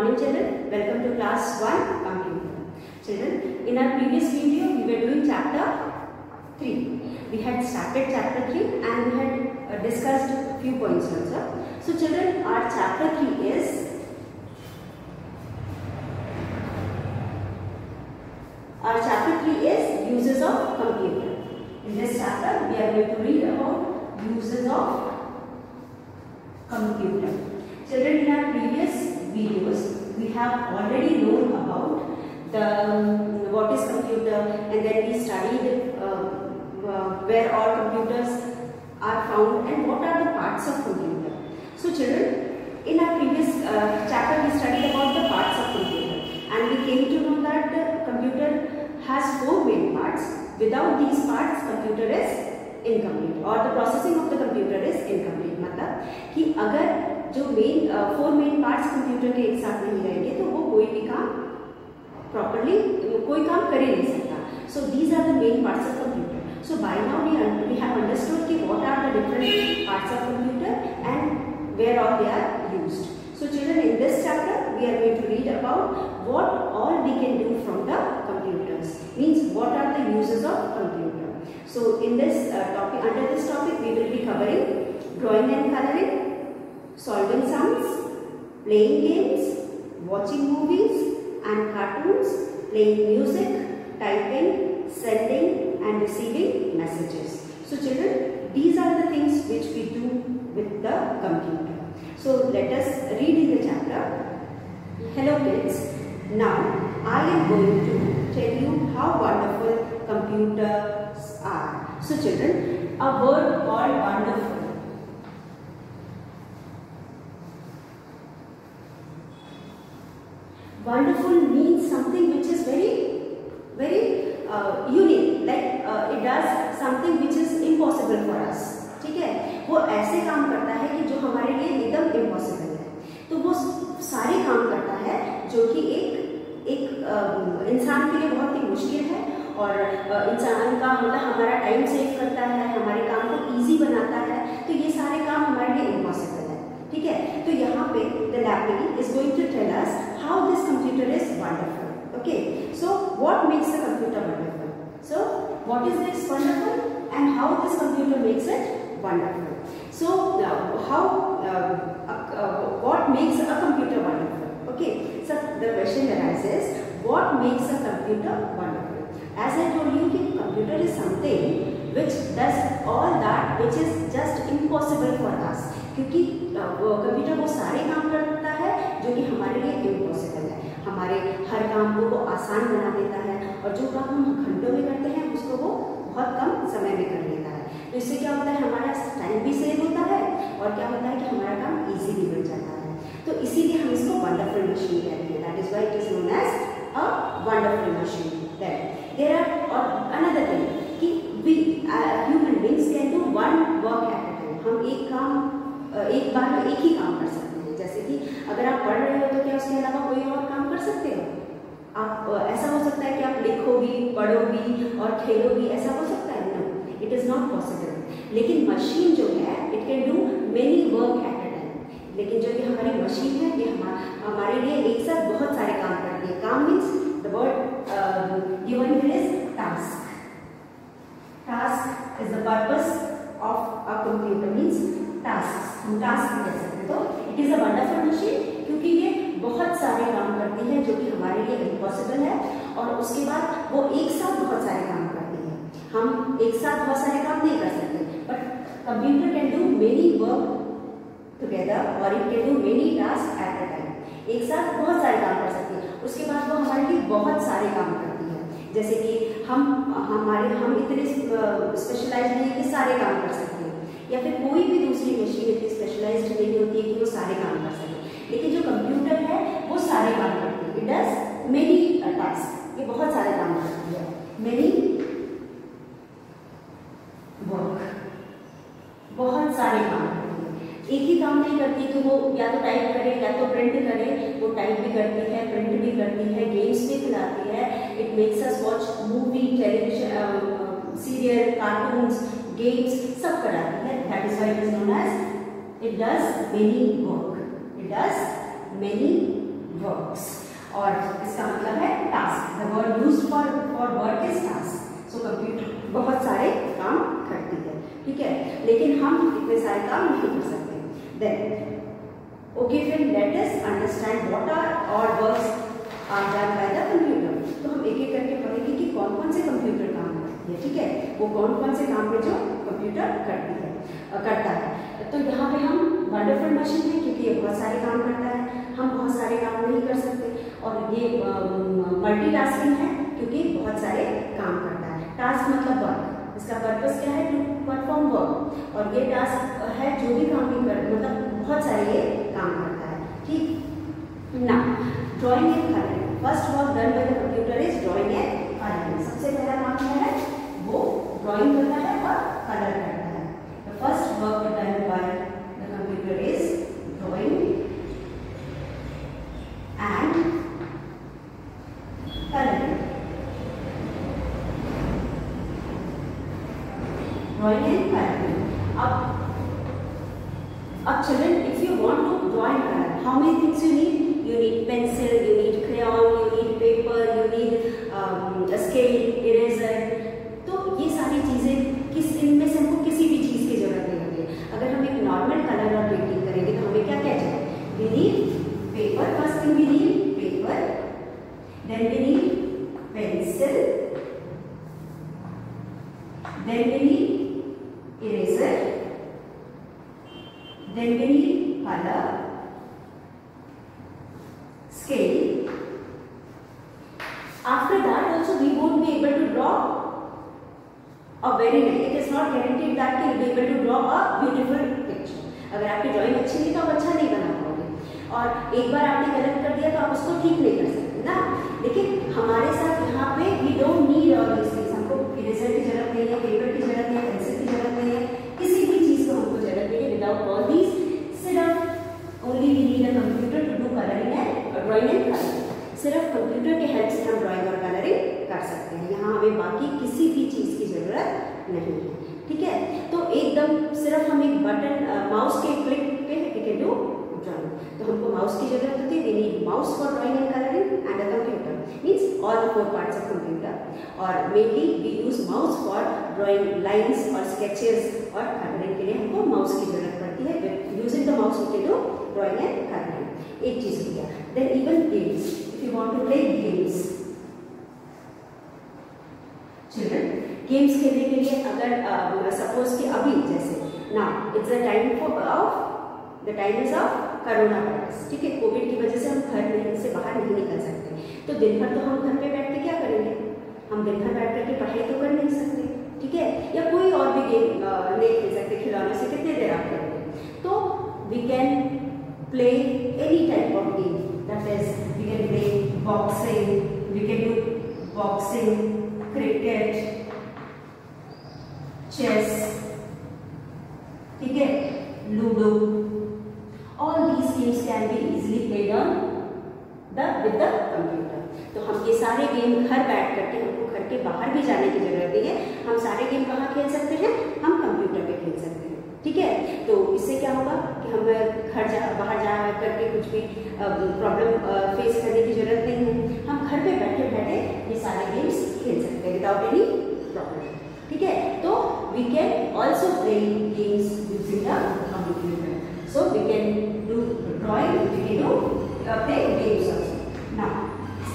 Morning children, welcome to class 1 computer. Children, in our previous video we were doing chapter 3. We had started chapter 3 and we had discussed a few points also. So children, our chapter 3 is uses of computer. In this chapter we are going to read about uses of computer. Children, in our previous videos we have already known about what is computer, and then we studied where all computers are found and what are the parts of computer. So children, in our previous chapter we studied about the parts of computer, and we came to know that the computer has 4 main parts. Without these parts computer is incomplete, or the processing of the computer is incomplete. मतलब कि अगर जो four main parts computer के एक साथ नहीं रहेंगे तो वो कोई भी काम प्रॉपरली कोई काम कर ही नहीं सकता. So these are the main parts of computer. So by now we have understood कि what are the different parts of computer and where all they are used. So children, in this chapter we are going to read about what all we can do from the computers. Means what are the uses of computer. So in this topic, under this topic we will be covering drawing and coloring, solving sums, playing games, watching movies and cartoons, playing music, typing, sending and receiving messages. So children, these are the things which we do with the computer. So let us read in the chapter. Hello kids, now I am going to tell you how wonderful computers are. So children, a word called wonderful. Wonderful means something which is very unique, like it does something which is impossible for us. ठीक है, वो ऐसे काम करता है कि जो हमारे लिए एकदम इम्पॉसिबल है. तो वो सारे काम करता है जो कि एक इंसान के लिए बहुत ही मुश्किल है, और इंसान का मतलब हमारा टाइम सेव करता है, हमारे काम को इजी बनाता है. तो ये सारे काम हमारे लिए इम्पॉसिबल है. ठीक है, तो यहाँ पे the laboratory is going to tell us how this computer is wonderful. Okay, so what makes the computer wonderful. So what is this wonderful and how this computer makes it wonderful. So what makes a computer wonderful? Okay, so the question arises, what makes a computer wonderful? As I told you, computer is something which does all that which is just impossible for us. क्योंकि computer वो सारे काम करता है जो कि हमारे लिए इम्पॉसिबल है. हमारे हर काम को वो आसान बना देता है, और जो काम हम घंटों में करते हैं उसको वो बहुत कम समय में कर लेता है. तो इससे क्या होता है, हमारा टाइम भी सेव होता है, और क्या होता है कि हमारा काम इजी भी बन जाता है. तो इसीलिए हम इसको वंडरफुल मशीन कहते हैं. That is why it is known as a wonderful machine. There are और अनदर थिंग कि we human beings can do one work at a time. हम एक बार में एक ही काम कर सकते हैं. जैसे कि अगर आप पढ़ रहे हो तो क्या उसके अलावा कोई और काम कर सकते हो? आप ऐसा हो सकता है कि आप लिखो भी, पढ़ो भी और खेलो भी, ऐसा हो सकता है? No, it is not possible. लेकिन मशीन जो है it can do many work at a time. लेकिन जो ये हमारी मशीन है ये हमारे लिए एक साथ बहुत सारे काम करती है. काम means the word given here is task. Task is the purpose of a computer. Means task, हम टास्क कह सकते हैं. तो it is a wonderful machine क्योंकि ये बहुत सारे काम करती है जो कि हमारे लिए इम्पॉसिबल है, और उसके बाद वो एक साथ बहुत सारे काम करती है. हम एक साथ बहुत सारे काम नहीं कर सकते, but computer can do many work together, और it can do many task at a time. एक साथ बहुत सारे काम कर सकती है. उसके बाद वो हमारे लिए बहुत सारे काम करती है. जैसे कि हम इतने स्पेशलाइज नहीं है कि सारे काम कर सकते हैं, या फिर कोई भी दूसरी मशीन इतनी स्पेशलाइज्ड नहीं होती है कि वो सारे काम कर सके. लेकिन जो कंप्यूटर है वो सारे काम करती है. It does many task. ये बहुत सारे काम करती है. मेनी वर्क, बहुत सारे काम करती है. एक ही काम नहीं करती कि वो या तो टाइप करे या तो प्रिंट करे. वो टाइप भी करती है, प्रिंट भी करती है, गेम्स भी खिलाती है. It makes us watch movie, television, serial, cartoons, games सब कराती है. That is why it is known as it does many work. It does many work. Works, और इसका मतलब है task. The word used for work is task. So computer बहुत सारे काम करती है, ठीक है, लेकिन हम इतने सारे काम नहीं कर सकते। देन ओके, फिर let us understand what are all works are done by the computer. तो हम एक एक करके पढ़ेंगे कि कौन कौन से कंप्यूटर काम करती है, ठीक है, वो कौन कौन से काम है जो कंप्यूटर करता है। तो यहाँ पे हम वंडरफुल मशीन है क्योंकि ये बहुत सारे काम करता है, हम बहुत सारे काम नहीं कर सकते, और ये मल्टीटास्किंग है क्योंकि बहुत सारे काम करता है। टास्क मतलब वर्क, इसका पर्पस क्या है, टू परफॉर्म वर्क, और ये टास्क है जो भी काम भी कर, मतलब बहुत सारे ये काम करता है, ठीक ना। Drawing and colouring, first work done by the computer is drawing and colouring. सबसे पहला काम क्या है, वो ड्राइंग करता है और कलर करता है। The first work done by the computer is drawing and colouring. Drawing and colouring. अब children, if you want to draw and color, how many things you need? You need pencil, you need crayon, you need paper, you need a scale, eraser. तो ये सारी चीजें इनमें से हमको किसी भी चीज की जरूरत नहीं होती है। अगर हम एक नॉर्मल कलर और पेंटिंग करेंगे तो हमें क्या क्या चाहिए? We need paper. First thing we need paper, then we need pencil, then we need eraser, then we need color, scale. After that also we won't be able to draw a very nice, it is not guaranteed that you will be able to draw a beautiful picture. अगर आपकी drawing अच्छी नहीं तो आप अच्छा नहीं बना पाओगे, और एक बार आपने गलत कर दिया तो आप उसको ठीक नहीं कर सकते ना। लेकिन हमारे साथ यहाँ पे we don't need all these things, हमको इरेजर की जरूरत नहीं है, पेपर की जरूरत नहीं है, पेंसिल की जरूरत नहीं है, किसी भी चीज को हमको जरूरत नहीं है। विदाउट ऑल दीज सिर्फ only we need a computer to do colouring and drawing and colouring. सिर्फ कंप्यूटर के हेल्प से हम ड्राइंग और कलरिंग कर सकते हैं, यहाँ हमें बाकी किसी भी चीज की जरूरत नहीं है, ठीक है। तो एकदम सिर्फ हम एक बटन माउस के क्लिक पे वी कैन डू ड्राइंग। तो हमको माउस की जरूरत होती है, we need mouse for drawing and colouring and a computer, means all the 4 parts of computer, और mainly we use mouse for drawing lines और स्केचेस, और कलरिंग के लिए हमको माउस की जरूरत पड़ती है। Using the mouse we can do drawing and colouring. एक चीज हो गया। Then even games, if you want to play games, children games खेलने के लिए अगर सपोज कि अभी जैसे ना it's the time is of corona virus, ठीक है, कोविड की वजह से हम घर से बाहर नहीं निकल सकते, तो दिन भर तो हम घर पे बैठ के क्या करेंगे, हम दिन भर बैठ करके पढ़ाई तो कर नहीं सकते, ठीक है, या कोई और भी गेम नहीं खेल सकते, खिलौने से कितने देर आप करेंगे। तो we can play any type of game, that is we can play boxing, we can do boxing, cricket, chess, ठीक है, ludo, all these games can be easily played on with the computer। तो हम ये सारे game घर बैठ करके, हमको घर के बाहर भी जाने की जरूरत नहीं है, हम सारे गेम कहाँ खेल सकते हैं, हम कंप्यूटर पे खेल सकते हैं, ठीक है। तो इससे क्या होगा कि हमें बाहर जा करके कुछ भी प्रॉब्लम फेस करने की जरूरत नहीं है, हम घर पे बैठे बैठे ये सारे गेम्स खेल सकते हैं विदाउट एनी प्रॉब्लम, ठीक है। तो we can also play games using the computer, so we can do drawing, we can do play games also. Now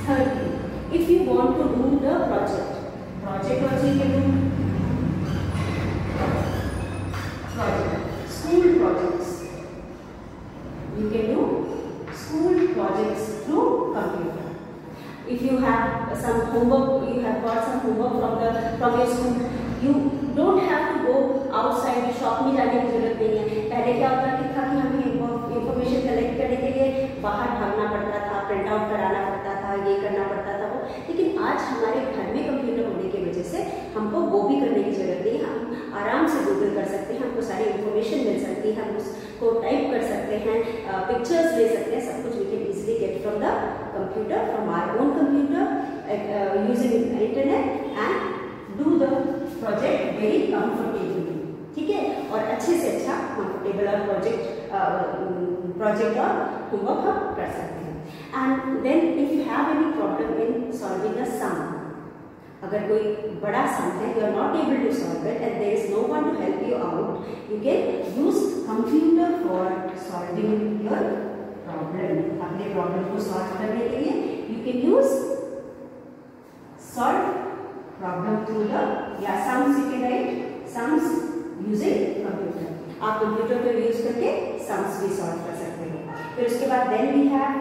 third thing, if you want to do the project also you can do school projects, you can do school projects through computer. If you have some homework, you have got some homework from your school, you don't have to go outside, shop में जाने की जरूरत नहीं है। पहले क्या होता था कि हमें इंफॉर्मेशन कलेक्ट करने के लिए बाहर भागना पड़ता था, प्रिंट आउट कराना पड़ता था, ये करना पड़ता था वो, लेकिन आज हमारे घर में कंप्यूटर होने की वजह से हमको वो भी करने की जरूरत नहीं है, हम आराम से गूगल कर सकते हैं, हमको सारी इंफॉर्मेशन मिल सकती है, हम उसको टाइप कर सकते हैं, पिक्चर्स ले सकते हैं, सब कुछ we can easily get from the computer, from our own computer, using internet and do the project very comfortably, ठीक है, और अच्छे से अच्छा कंफर्टेबल और प्रोजेक्ट और होमवर्क हम कर सकते हैं। And then if you have any problem in solving a sum, अगर कोई बड़ा sum है, you are not able to solve it and there is no one to help you out, you can use computer for solving your problem. अपने problem को solve करने के लिए you can use solve problem through the sums. You can write sums using computer. आप computer को use करके sums भी solve कर सकते हो. फिर उसके बाद then we have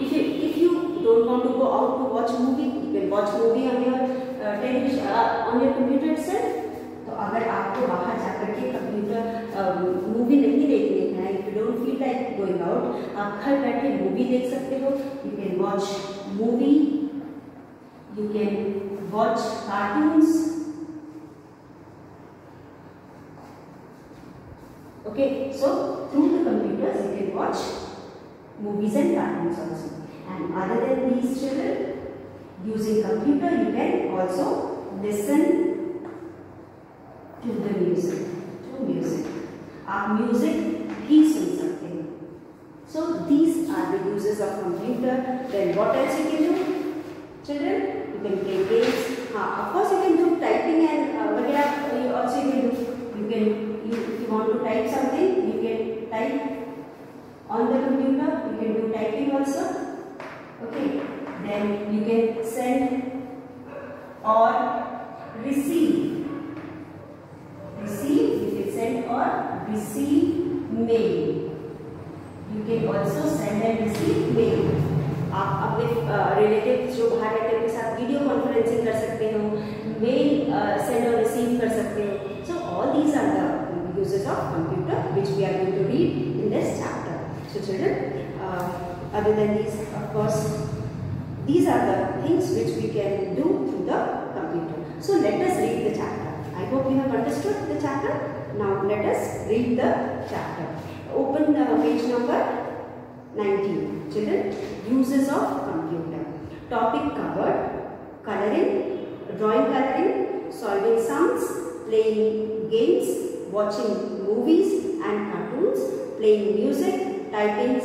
if you don't want to go out to watch movie, you can watch movie on your television on your computer itself. तो अगर आपको बाहर जाकर के कंप्यूटर मूवी नहीं देखनी है, if you don't feel like going out, आप घर बैठे मूवी देख सकते हो. You can watch movie, you can watch cartoons. Okay, so through the computers you can watch movies and cartoons also. And other than these children, using computer you can also listen to the music. आप music भी सुन सकते हैं. So these are the uses of computer. Then what else you can do, children? You can play games. Of course you can do typing and वगैरह. You also can do. You can. If you want to type something, you can type on the computer. You can do typing also. Okay. Then you can send or receive. You can send or receive mail. You can also send and receive mail. आप अपने relatives जो बाहर रहते हैं उनके साथ video conferencing कर सकते हो, मेल सेंड और रिसीव कर सकते हो. So all these are the uses of computer which we are going to read in this chapter. So children, other than these, of course, these are the things which we can do through the computer. So let us read the chapter. I hope you have understood the chapter. Now let us read the chapter. Open the page number 19. Children, uses of computer. Topic covered: coloring, drawing coloring, solving sums, playing games, watching movies and cartoons, playing music, typing,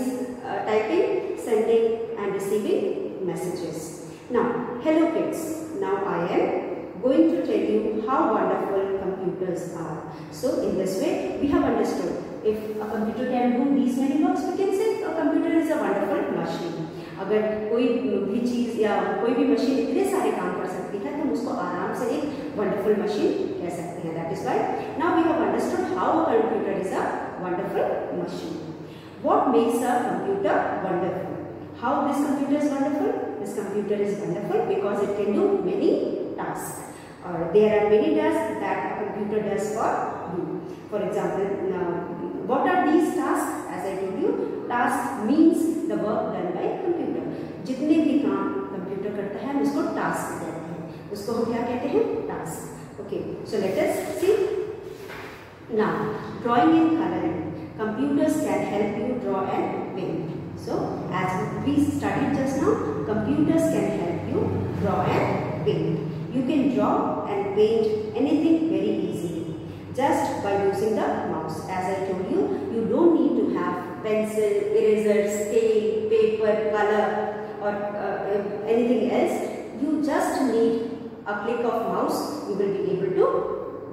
sending and receiving messages. Now, hello kids. Now I am going to tell you how wonderful computers are. So in this way, we have understood. If a computer can do these many works, we can say a computer is a wonderful machine. अगर कोई भी चीज़ या कोई भी machine इतने सारे काम कर सकती है तो हम उसको आराम से एक वंडरफुल मशीन कह सकते हैं. That is why now we have understood how a computer is a wonderful machine. What makes a computer wonderful? How this computer is wonderful? This computer is wonderful because it can do many task. There are many tasks that a computer does for you. For example, what are these tasks? As I told you, task means the work done by computer. जितने भी काम computer करता है हम उसको task कहते हैं. उसको हम क्या कहते हैं? Task. Okay, so let us see. Now, drawing and coloring. Computers can help you draw and paint. So, as we studied just now, computers can help you draw and paint. You can draw and paint anything very easily just by using the mouse. As I told you, you don't need to have pencil, eraser, scale, paper, color or anything else. You just need a click of mouse. You will be able to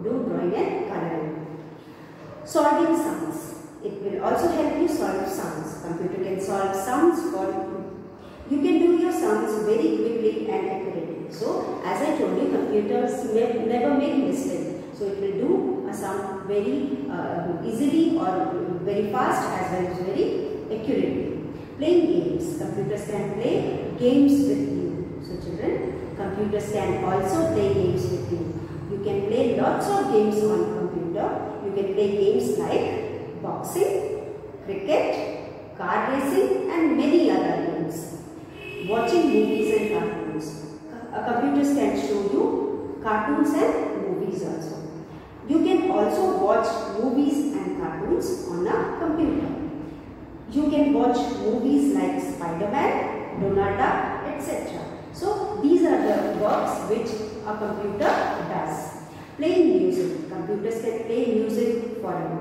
do drawing and coloring. Solving sums. It will also help you solve sums. Computer can solve sums for you. You can do your sums very quickly and accurately. So, as I told you, computers never make mistakes. So, it will do a sum very easily or very fast as well as very accurately. Playing games. Computers can play games with you. So, children, computers can also play games with you. You can play lots of games on computer. You can play games like boxing, cricket, car racing and many other games. Watching movies and cartoons. Computers can show you cartoons and movies also. You can also watch movies and cartoons on a computer. You can watch movies like Spider-Man, Donald Duck, etc. So these are the works which a computer does. Playing music. Computers can play music for you.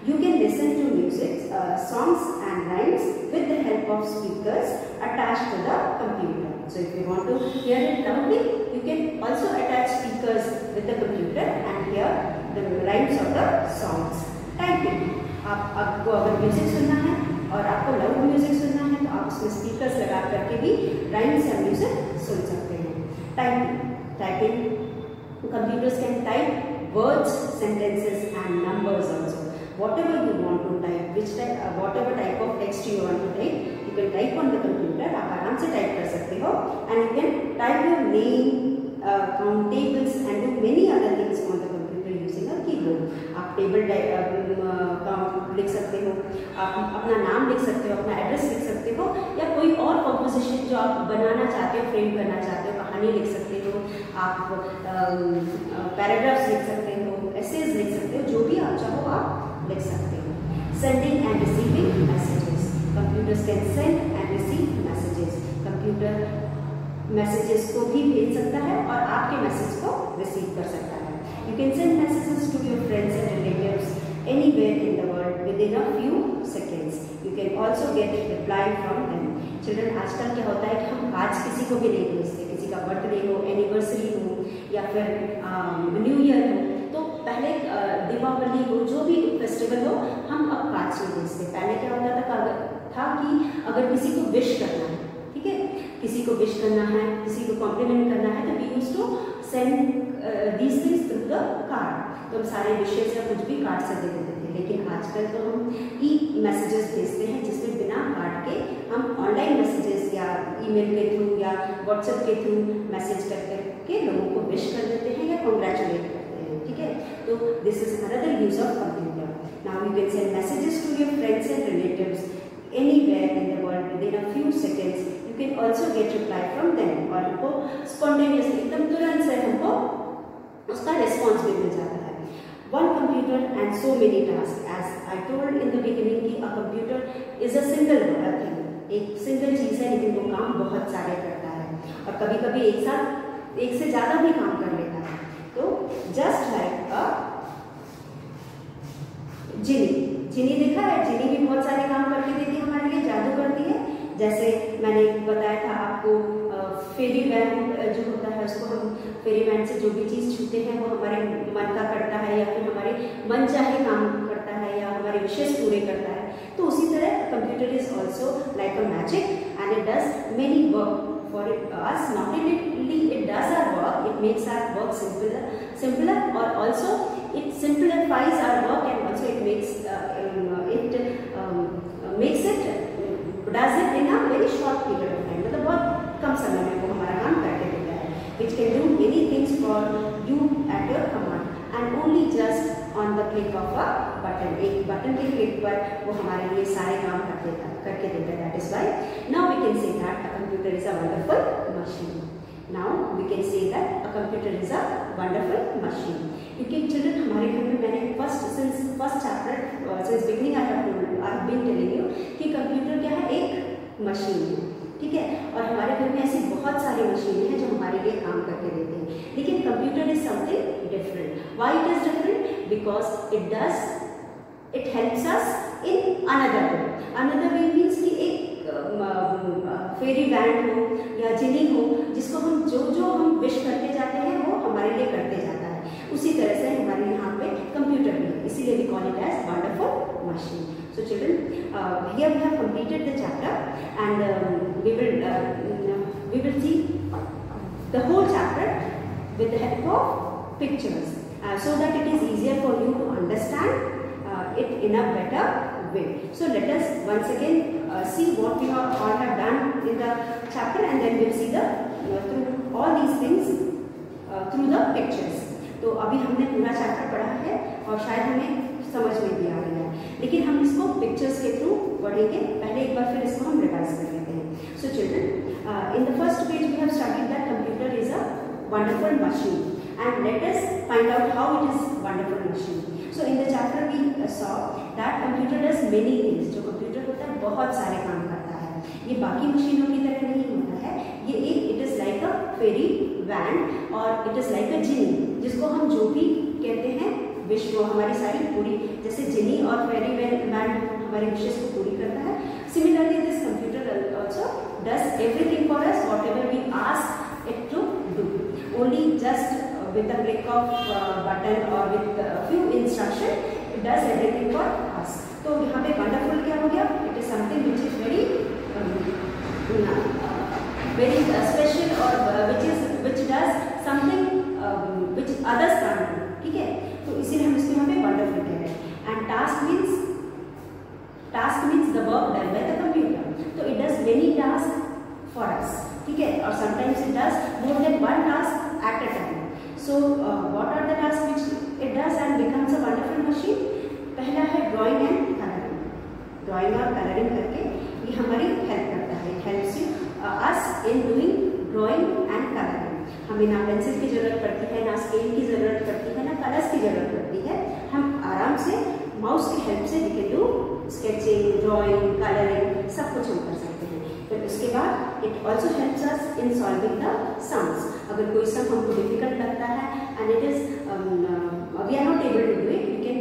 You can listen to music, songs and rhymes with the help of speakers attached to the computer. So if you want to hear it loudly, you can also attach speakers with the computer and hear the rhymes of the songs. Typing. आपको अगर music सुनना है और आपको loud music सुनना है तो आप उसमें स्पीकर्स लगा करके भी राइम्स या म्यूजिक सुन सकते हैं. Typing. Computers can type words, sentences and numbers also. Whatever you want to type, whatever type of text you want to type, you can type on the computer. आप आराम से type कर सकते हो and you can type your name, count tables and do many other things on the computer using a keyboard. आप table count लिख सकते हो, आप अपना नाम लिख सकते हो, अपना एड्रेस लिख सकते हो या कोई और कंपोजिशन जो आप बनाना चाहते हो, फ्रेम करना चाहते हो, कहानी लिख सकते हो, आप पैराग्राफ्स लिख सकते हो, एसेज लिख सकते हो, जो भी आप चाहो आप लिख सकते हो. Sending and receiving messages. Computers can send and receive messages. Computer messages को भी भेज सकता है और आपके मैसेज को रिसीव कर सकता है. You can send messages to your friends and relatives anywhere in the world within a few seconds. You can also get reply from them. Children, आजकल क्या होता है कि हम आज किसी को भी नहीं भेजते, किसी का बर्थडे हो, एनिवर्सरी हो या फिर न्यू ईयर हो, तो पहले दीपावली हो, जो भी फेस्टिवल हो, हम अब कार्ड्स नहीं भेजते. पहले क्या होता था कि अगर किसी को विश करना है, ठीक है, किसी को विश करना है, किसी को कॉम्प्लीमेंट करना है, तो we used to send these things through the card. तो हम सारे विशेष या कुछ भी कार्ड से दे देते थे. लेकिन आजकल तो हम ई मैसेजेस भेजते हैं जिसमें बिना कार्ड के हम ऑनलाइन मैसेजेस या ईमेल के थ्रू या व्हाट्सएप के थ्रू मैसेज करके लोगों को विश कर देते हैं या कॉन्ग्रेचुलेट करते हैं. ठीक है, तो this is another use of computer. Now you can send messages to your friends and relatives anywhere in the world within a few seconds. You can also get reply from them. और हमको spontaneously एकदम तुरंत से हमको उसका response भी मिल जाता है. One computer and so many tasks. As I told in the beginning कि a computer is a single thing. एक सिंगल चीज है लेकिन वो काम बहुत सारे करता है और कभी-कभी एक साथ एक से ज्यादा भी काम कर लेता है. तो just like a जिनी देखा है, जिनी भी बहुत सारे काम करके देती है, हमारे लिए जादू करती है. जैसे मैंने बताया था आपको फेरी वैन जो होता है उसको हम फेरी वैन से जो भी चीज़ छूते हैं वो हमारे मन का करता है या फिर हमारे मन चाहे काम करता है या हमारे विशेष पूरे करता है. तो उसी तरह computer is also like a magic and it does many work for us. Not only it does our work, it makes our work simpler or also it simplifies our work and also it makes it does it in a very short period of time. मतलब बहुत कम समय में वो हमारा काम करके देता है. Which can do many things for you at your command and only just on the click of a button. एक बटन के क्लिक पर वो हमारे लिए सारे काम करके देता है. That is why now we can say that a computer is a wonderful machine. Now we can say that a computer is a wonderful machine. क्योंकि children हमारे घर में मैंने since first chapter since beginning I have been telling you कि computer क्या है, एक machine है. ठीक है, और हमारे घर में ऐसी बहुत सारी मशीनें हैं जो हमारे लिए काम करके देते हैं. लेकिन computer is something different. Why it is different? Because it helps us in another way. Another way means कि एक फेरी बैंड हो या जिनी हो जिसको हम जो हम विश करते जाते हैं वो हमारे लिए करते जाता है. उसी तरह से हमारे यहाँ पे कंप्यूटर भी है, इसीलिए we call it as wonderful machine. So children, here we have completed the chapter and we will see the whole chapter with the help of pictures so that it is easier for you to understand it in a better way. So let us once again see what we all have done in the chapter and then we'll see the through all these things through the pictures. तो अभी हमने पूरा chapter पढ़ा है और शायद हमें समझ में भी आ गया है, लेकिन हम इसको पिक्चर्स के थ्रू पढ़ेंगे. पहले एक बार फिर इसको हम रिवाइज कर लेते हैं. So children, in the first page we have studied that computer is a wonderful machine and let us find out how it is wonderful machine. So in the chapter we saw that computer does many things. जो computer होता है बहुत सारे काम करता है. ये बाकी मशीनों की तरह नहीं होता है. ये एक it is like a fairy wand और it is like a genie जिसको हम जो भी कहते हैं विश वो हमारी सारी पूरी जैसे जिनी और फेरी मैन हमारी विशेष को पूरी करता है, similarly this computer also does everything for us whatever we ask it to do, only just with a click of button or with a few instruction it does everything for us. तो यहाँ पे wonderful क्या हो गया? It is something which is very very special or which does something which others can't do. ठीक है, तो इसीलिए हम इसको यहाँ पे wonderful कह रहे हैं. And task means the work done by the computer. तो it does many tasks for us. ठीक है, और sometimes it does more than one task at a time. So what are the tasks which it does and becomes a wonderful machine? पहला है drawing and coloring. Drawing और coloring करके ये हमारी help करता है. It helps you us in doing drawing and coloring. हमें ना पेंसिल की जरूरत पड़ती है, ना स्केल की जरूरत पड़ती है, ना कलर्स की जरूरत पड़ती है. हम आराम से माउस की हेल्प से we can do sketching, drawing, coloring, सब कुछ हम कर सकते हैं. फिर उसके बाद it also helps us in solving the sums. अगर कोई सम हमको डिफिकल्ट लगता है and it is we are not able to do it, we can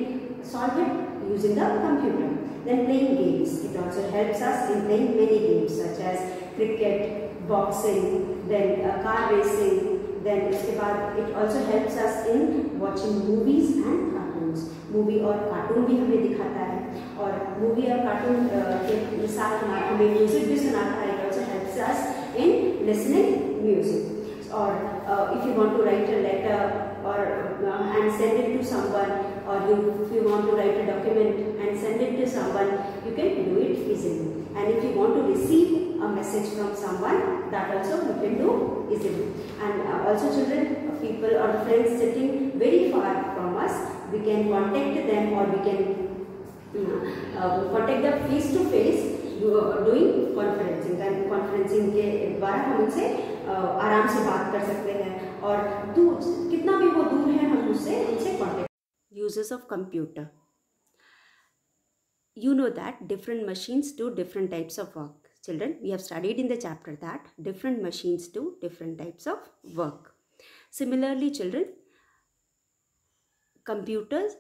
solve it using the computer. Then playing games, it also helps us in playing many games such as cricket, boxing, then car racing. देन उसके बाद it also helps us in watching movies and cartoons. Movie और cartoon भी हमें दिखाता है, और movie और कार्टून के साथ हमें म्यूजिक भी सुनाता है. It also helps us in listening music. और if you want to write a letter or and send it to someone, or if you want to write a document and send it to someone, you can do it easily. And if you want to receive a message from someone, that also you can do easily. And also children, people or friends sitting very far from us, we can contact them, or we can contact them face to face doing conferencing के द्वारा हम उनसे आराम से बात कर सकते हैं, और दूर कितना भी वो दूर है हम उनसे contact. Uses of computer. You know that different machines do different types of work. Children, we have studied in the chapter that different machines do different types of work. Similarly, children, computers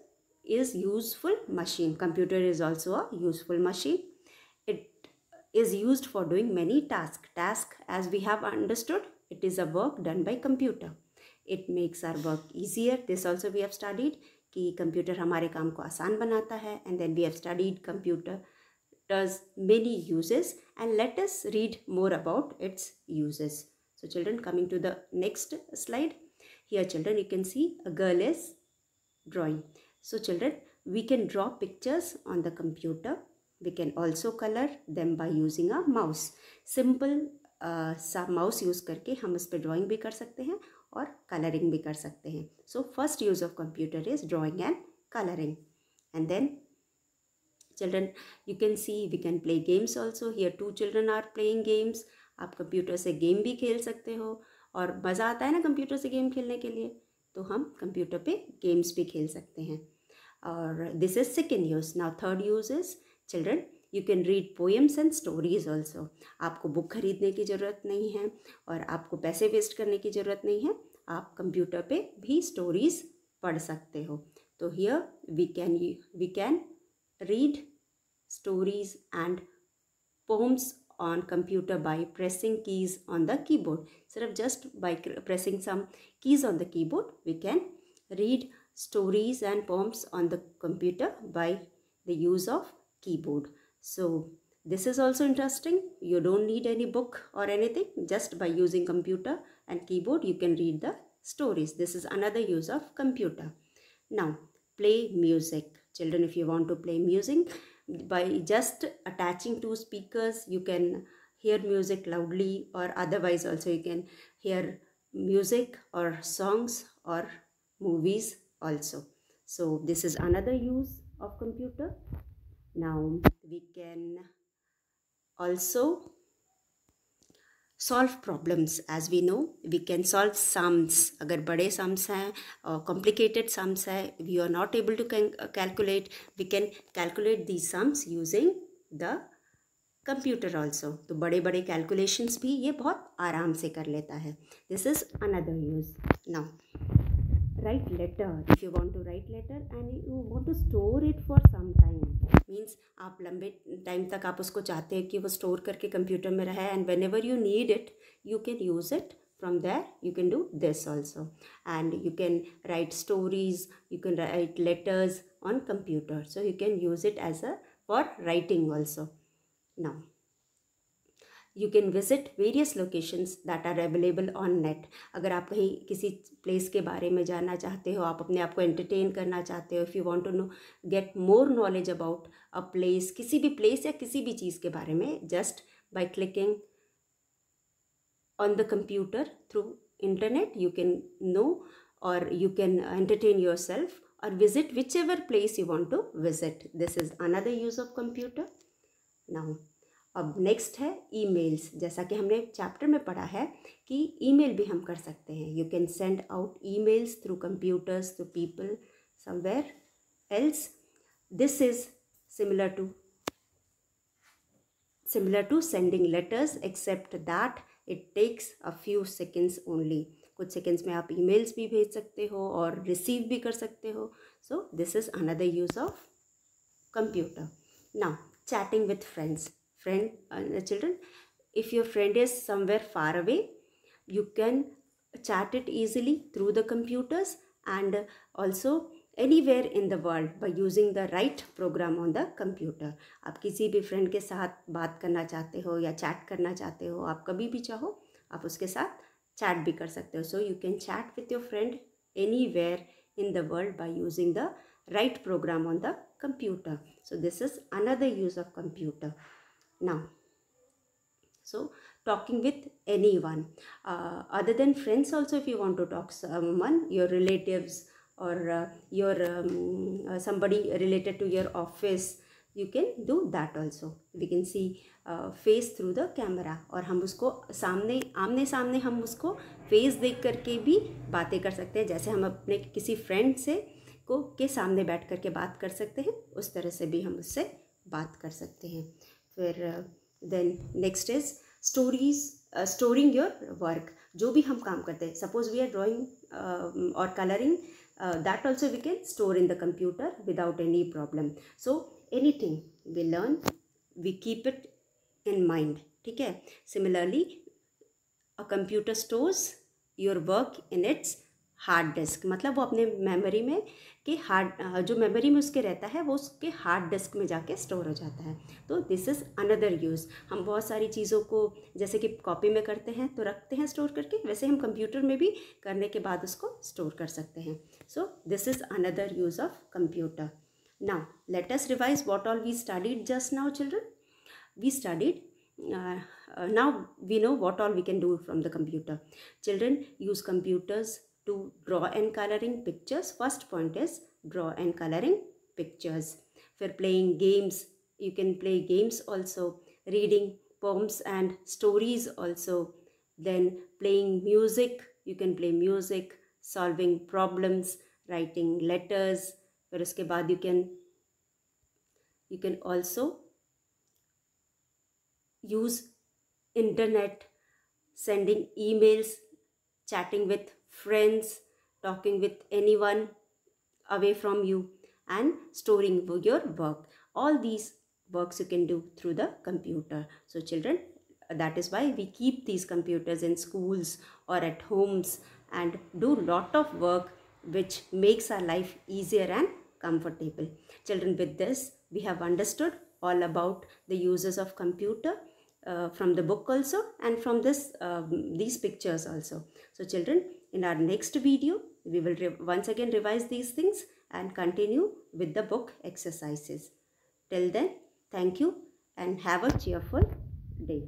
is useful machine. Computer is also a useful machine. It is used for doing many tasks. Task, as we have understood, it is a work done by computer. It makes our work easier. This also we have studied कि computer हमारे काम को आसान बनाता है. And then we have studied computer does many uses, and let us read more about its uses. So children, coming to the next slide. Here children, you can see a girl is drawing. So children, we can draw pictures on the computer. We can also color them by using a mouse. Simple सा mouse use करके हम इस पर drawing भी कर सकते हैं और कलरिंग भी कर सकते हैं. So first use of computer is drawing and colouring. And then children, you can see we can play games also. Here 2 children are playing games. आप कंप्यूटर से गेम भी खेल सकते हो, और मज़ा आता है ना कंप्यूटर से गेम खेलने के लिए, तो हम कंप्यूटर पे गेम्स भी खेल सकते हैं. और this is second use. Now third use is children, you can read poems and stories also. आपको बुक खरीदने की ज़रूरत नहीं है, और आपको पैसे वेस्ट करने की ज़रूरत नहीं है. आप कंप्यूटर पे भी स्टोरीज़ पढ़ सकते हो. तो here we can read stories and poems on computer by pressing keys on the keyboard. Sort of just by pressing some keys on the keyboard, we can read stories and poems on the computer by the use of keyboard. So this is also interesting. You don't need any book or anything. Just by using computer and keyboard, you can read the stories. This is another use of computer. Now, play music. Children, if you want to play music, by just attaching 2 speakers, you can hear music loudly, or otherwise also you can hear music or songs or movies also. So this is another use of computer. Now we can also solve problems. As we know, we can solve sums. अगर बड़े sums हैं, complicated sums है, we are not able to calculate, we can calculate these sums using the computer also. तो बड़े बड़े calculations भी ये बहुत आराम से कर लेता है. This is another use. Now write letter. If you want to write letter and you want to store it for some time, means आप लंबे टाइम तक आप उसको चाहते हैं कि वो स्टोर करके कंप्यूटर में रहे, and whenever you need it you can use it. From there you can do this also, and you can write stories, you can write letters on computer, so you can use it as a for writing also. Now you can visit various locations that are available on net. अगर आप कहीं किसी place के बारे में जानना चाहते हो, आप अपने आप को एंटरटेन करना चाहते हो, if you want to know get more knowledge about a place, किसी भी प्लेस या किसी भी चीज़ के बारे में, just by clicking on the computer through internet you can know, or you can entertain yourself or visit whichever place you want to visit. This is another use of computer. Now अब next है emails. जैसा कि हमने chapter में पढ़ा है कि email भी हम कर सकते हैं. You can send out emails through computers to people somewhere else. This is similar to sending letters, except that it takes a few seconds only. कुछ सेकेंड्स में आप ईमेल्स भी भेज सकते हो और रिसीव भी कर सकते हो. सो this is another use of computer. Now chatting with friends. Children, if your friend is somewhere far away, you can chat it easily through the computers and also anywhere in the world by using the right program on the computer. आप किसी भी friend के साथ बात करना चाहते हो या चैट करना चाहते हो, आप कभी भी चाहो आप उसके साथ चैट भी कर सकते हो. So you can chat with your friend anywhere in the world by using the right program on the computer. So this is another use of computer. Now, so talking with anyone other than friends also, if you want to talk someone, your relatives or your somebody related to your office, you can do that also. We can see face through the camera, और हम उसको आमने सामने हम उसको face देख करके भी बातें कर सकते हैं. जैसे हम अपने किसी फ्रेंड से के सामने बैठ करके बात कर सकते हैं, उस तरह से भी हम उससे बात कर सकते हैं. फिर then next is storing your work. जो भी हम काम करते हैं, सपोज वी आर ड्राइंग और colouring, that also we can store in the computer without any problem. So anything we learn we keep it in mind. ठीक है. Similarly a computer stores your work in its hard disk. मतलब वो अपने memory में कि जो memory में उसके रहता है वो उसके हार्ड डिस्क में जाके स्टोर हो जाता है. तो दिस इज़ अनदर यूज़. हम बहुत सारी चीज़ों को जैसे कि कॉपी में करते हैं तो रखते हैं स्टोर करके, वैसे हम कंप्यूटर में भी करने के बाद उसको स्टोर कर सकते हैं. So this is another use of computer. Now let us revise what all we studied just now children. We studied now we know what all we can do from the computer. Children, use computers to draw and coloring pictures. First point is draw and coloring pictures. For playing games, you can play games also. Reading poems and stories also. Then playing music, you can play music. Solving problems, writing letters. फिर उसके बाद you can also use internet, sending emails, chatting with friends, talking with anyone away from you, and storing your work. All these works you can do through the computer. So children, that is why we keep these computers in schools or at homes and do lot of work which makes our life easier and comfortable. Children, with this we have understood all about the uses of computer from the book also and from these pictures also. So children, in our next video we will once again revise these things and continue with the book exercises. Till then, thank you and have a cheerful day.